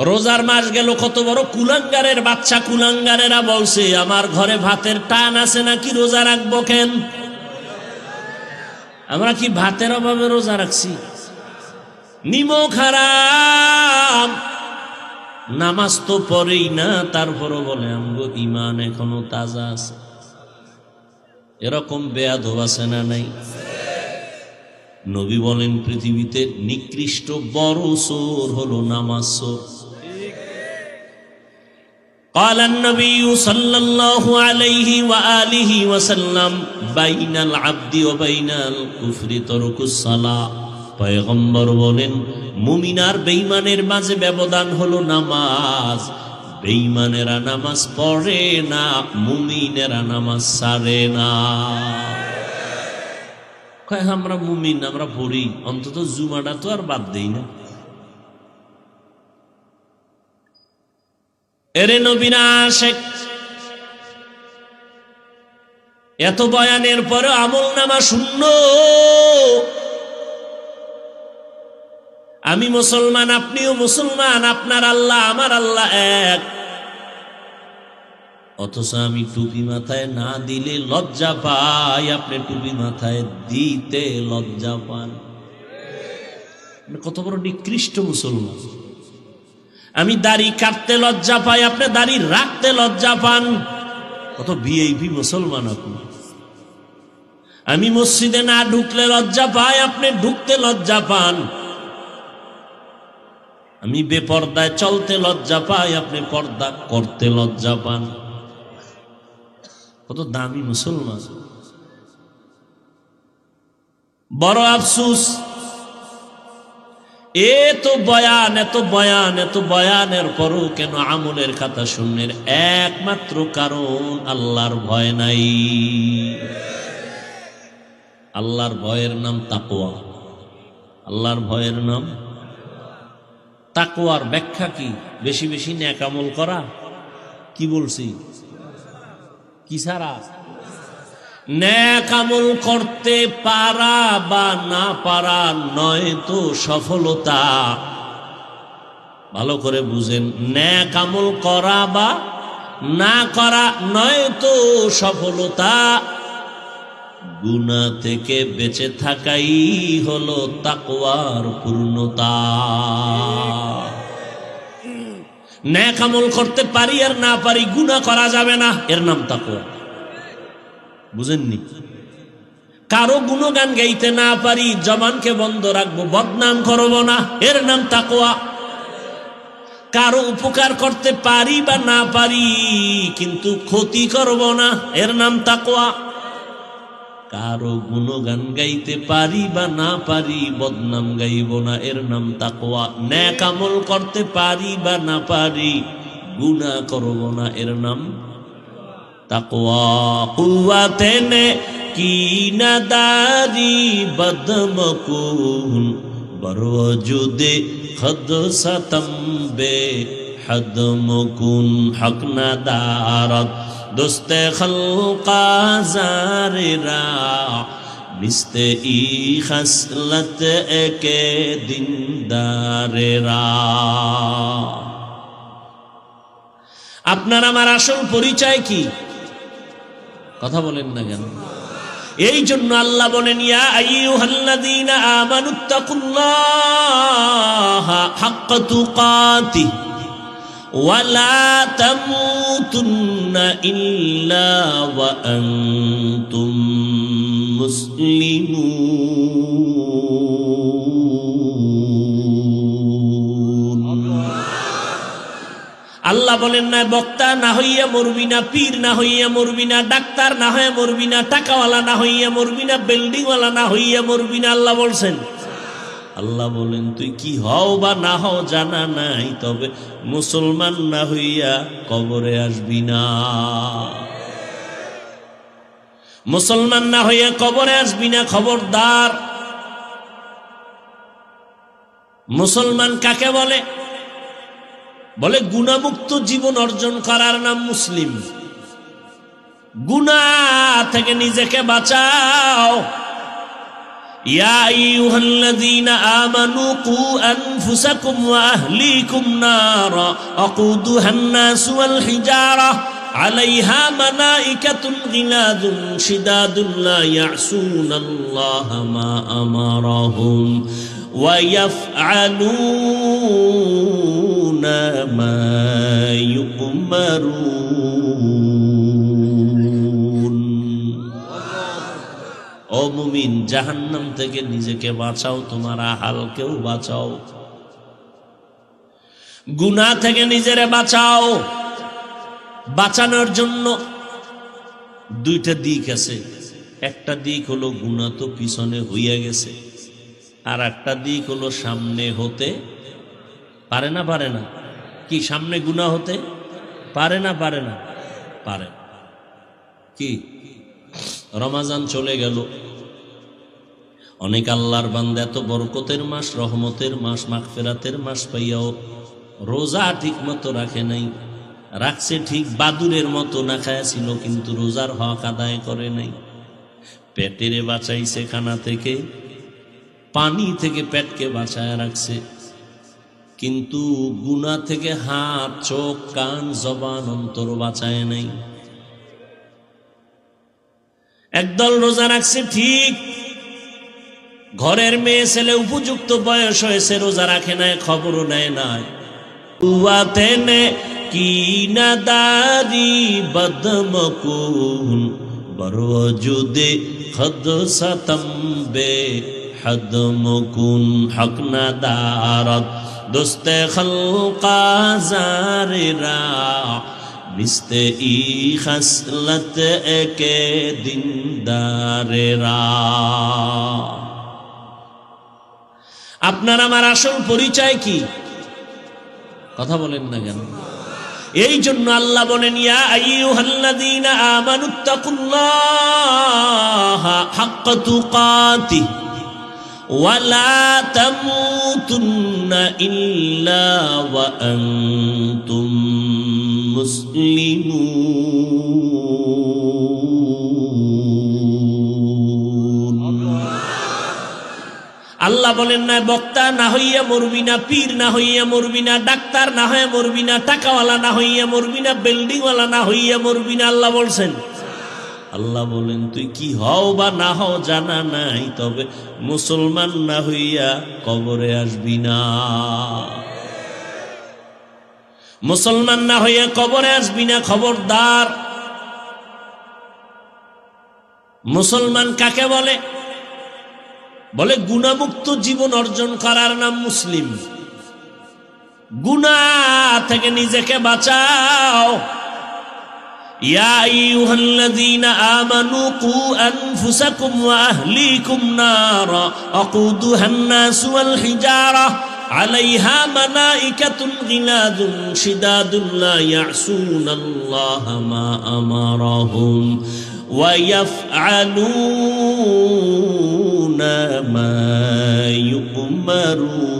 রোজার মাস গেল, কত বড় কুলাঙ্গারের বাচ্চা কুলাঙ্গারেরা বলছে আমার ঘরে ভাতের টান আছে নাকি রোজা রাখবো কেন? আমরা কি ভাতের অভাবে রোজা রাখছি? নিমক হারাম, নামাজ তো পড়েই না, তারপরও বলে আমগো ঈমান এখনো তাজা আছে। এরকম বেয়াদব আছে না নাই? নবী বলেন পৃথিবীতে নিকৃষ্ট বড় চোর হলো নামাজ চোর। قال النبي صلى الله عليه وآله وسلم بين العبد وبين الكفر ترك الصلاة। পয়গম্বর বলেন মুমিন আর বেঈমানের মাঝে ব্যবধান হলো নামাজ। বেঈমানেরা নামাজ পড়ে না, মুমিনেরা নামাজ ছাড়ে না। কয় আমরা মুমিন, আমরা পড়ি, অন্তত জুমাটা তো আর বাদ দেই না। এরে নবীনা আশেক, এত বয়ানের পরে আমল নামা শূন্য। আমি মুসলমান, আপনিও মুসলমান, আপনার আল্লাহ আমার আল্লাহ এক, অথচ আমি টুপি মাথায় না দিলে লজ্জা পাই, আপনি টুপি মাথায় দিতে লজ্জা পান। কত বড় নিকৃষ্ট মুসলমান। আমি দাড়ি কাটতে লজ্জা পাই, আপনি দাড়ি রাখতে লজ্জা পান। কত ভিআইপি মুসলমান আপনি। আমি মসজিদে না ঢুকলে লজ্জা পাই, আপনি ঢুকতে লজ্জা পান। আমি বেপর্দায় চলতে লজ্জা পাই, আপনি পর্দা করতে লজ্জা পান। কত দামি মুসলমান। বড় আফসোস, এত বয়ান এত বয়ান এত বয়ানের পরও কেন আমলের খাতা শূন্যের? একমাত্র কারণ আল্লাহর ভয় নাই। আল্লাহর ভয়ের নাম তাকওয়া। আল্লাহর ভয়ের নাম তাকওয়ার ব্যাখ্যা কি? বেশি বেশি নেক আমল করা। কি বলছি? কি ছাড়া? নেক আমল করতে পারা বা না পারা নয় তো সফলতা। ভালো করে বুঝেন, নেক আমল করা বা না করা নয় তো সফলতা। গুনাহ থেকে বেঁচে থাকাই হলো তাকওয়ার পূর্ণতা। নেক আমল করতে পারি আর না পারি, গুনাহ করা যাবে না, এর নাম তাকওয়া। বুঝেননি? কারো গুণগান গাইতে না পারি, জবানকে বন্ধ রাখবো, বদনাম করব না, এর নাম তাকওয়া। কারো উপকার করতে পারি বা না পারি, কিন্তু ক্ষতি করব না, এর নাম তাকওয়া। কারো গুণগান গাইতে পারি বা না পারি, বদনাম গাইব না, এর নাম তাকওয়া। নেক আমল করতে পারি বা না পারি, গুনাহ করব না, এর নাম তাকওয়া। কুওয়াতে নে কি নাদারি বদমকুন বরওজুদে খদ সতম্বে হদমকুন হক নাদারত দোস্তে খলকা জারেরা নিস্তে ই খসলত একে দিনদারেরা। আপনার আমার আসল পরিচয় কি? কথা বলেন না কেন? এই জন্য আল্লাহ বলেন ইয়া আইয়ুহাল্লাযীনা আমানুত্তাকুল্লাহা হাক্কা তুকাতিহি ওয়া লা তামুতুন্না ইল্লা ওয়া আনতুম মুসলিমুন। আল্লাহ বলেন না বক্তা না হইয়া মরবি না, পীর না হইয়া মরবি না, ডাক্তার না হয়ে মরবি না, টাকাওয়ালা না হইয়া মরবি না, বিল্ডিংওয়ালা না হইয়া মরবি না। আল্লাহ বলছেন, আল্লাহ বলেন তুই কি হও বা না হও জানা নাই, তবে মুসলমান না হইয়া কবরে আসবি না। মুসলমান না হইয়া কবরে আসবি না, খবরদার। মুসলমান কাকে বলে? বলে গুনাহমুক্ত জীবন অর্জন করার নাম মুসলিম। গুনাহ থেকে নিজেকে বাঁচাও, ইয়া আইয়ুহাল্লাযীনা আমানু কু আনফুসাকুম ওয়া আহলীকুম নারা আকুদুহান নাস ওয়াল হিজারা আলাইহা মালাইকাতুন গিলাযুন শিদাদুন লা ইয়াসুনাল্লাহা মা আমারাহুম ওয়া ইয়াফআলুনা মা ইউমারুন। ও মুমিন, জাহান্নাম থেকে নিজেকে বাঁচাও, তোমার আহালকেও বাঁচাও। গুনাহ থেকে নিজেরে বাঁচাও। বাঁচানোর জন্য দুইটা দিক আছে। একটা দিক হলো গুনাহ তো পিছনে হইয়া গেছে, আর একটা দিক হলো সামনে হতে পারে না। পারে না কি? সামনে গুনাহ হতে পারে না? পারে না? পারে। কি? রমাজান চলে গেল, অনেক আল্লাহর বান্দা এত বরকতের মাস, রহমতের মাস, মাগফিরাতের মাস পাইয়াও রোজা ঠিক মতো রাখে নাই। রাখছে ঠিক, বাদুরের মতো না খায়া ছিল, কিন্তু রোজার হক আদায় করে নাই। পেটেরে বাঁচাইছে খানা থেকে, পানি থেকে পেটকে বাঁচায় রাখছে, কিন্তু গুনাহ থেকে হাত, চোখ, কান, জবান, অন্তর বাঁচায় নাই। একদল রোজা রাখছে ঠিক, ঘরের মেয়ে ছেলে উপযুক্ত বয়স হয়েছে, রোজা রাখে নাই, খবরও নেয় নাই। উয়াতেনে কি নাদারি বদমকুন বরওজুদে খদ সতম্বে হদমকুন হক নাদারত দোস্তে খলকা জারেরা নিস্তে ই খসলত একে দিনদারেরা। আপনার আমার আসল পরিচয় কি? কথা বলেন না কেন? এই জন্য আল্লাহ বলেন, ইয়া আইয়ুহাল্লাযীনা আমানুত্তাকুল্লাহা হাক্কা তুকাতিহি ওয়া লা তামুতুন্না ইল্লা ওয়া আনতুম মুসলিমুন। আল্লাহ বলেন না বক্তা না হইয়া মরবি না, পীর না হইয়া মরবি না, ডাক্তার না হয়ে মরবি না, টাকাওয়ালা না হইয়া মরবি না, বিল্ডিংওয়ালা না হইয়া মরবি না। আল্লাহ বলছেন, আল্লাহ বলেন তুই কি হও বা না হও জানা নাই, তবে মুসলমান না হইয়া কবরে আসবি না। মুসলমান না হইয়া কবরে আসবি না, খবরদার। মুসলমান কাকে বলে? বলে গুনাহমুক্ত জীবন অর্জন করার নাম মুসলিম। গুনাহ থেকে নিজেকে বাঁচাও। ইয়া আইয়ুহাল্লাযীনা আমানু কু আনফুসাকুম ওয়া আহলীকুম নারা আকুদুহান নাস ওয়াল হিজারা আলাইহা মালাইকাতুন গিলাযুন শিদাদুন লা ইয়াসুনাল্লাহা মা আমারাহুম ওয়া ইয়াফআলুনা মা ইউমারুন।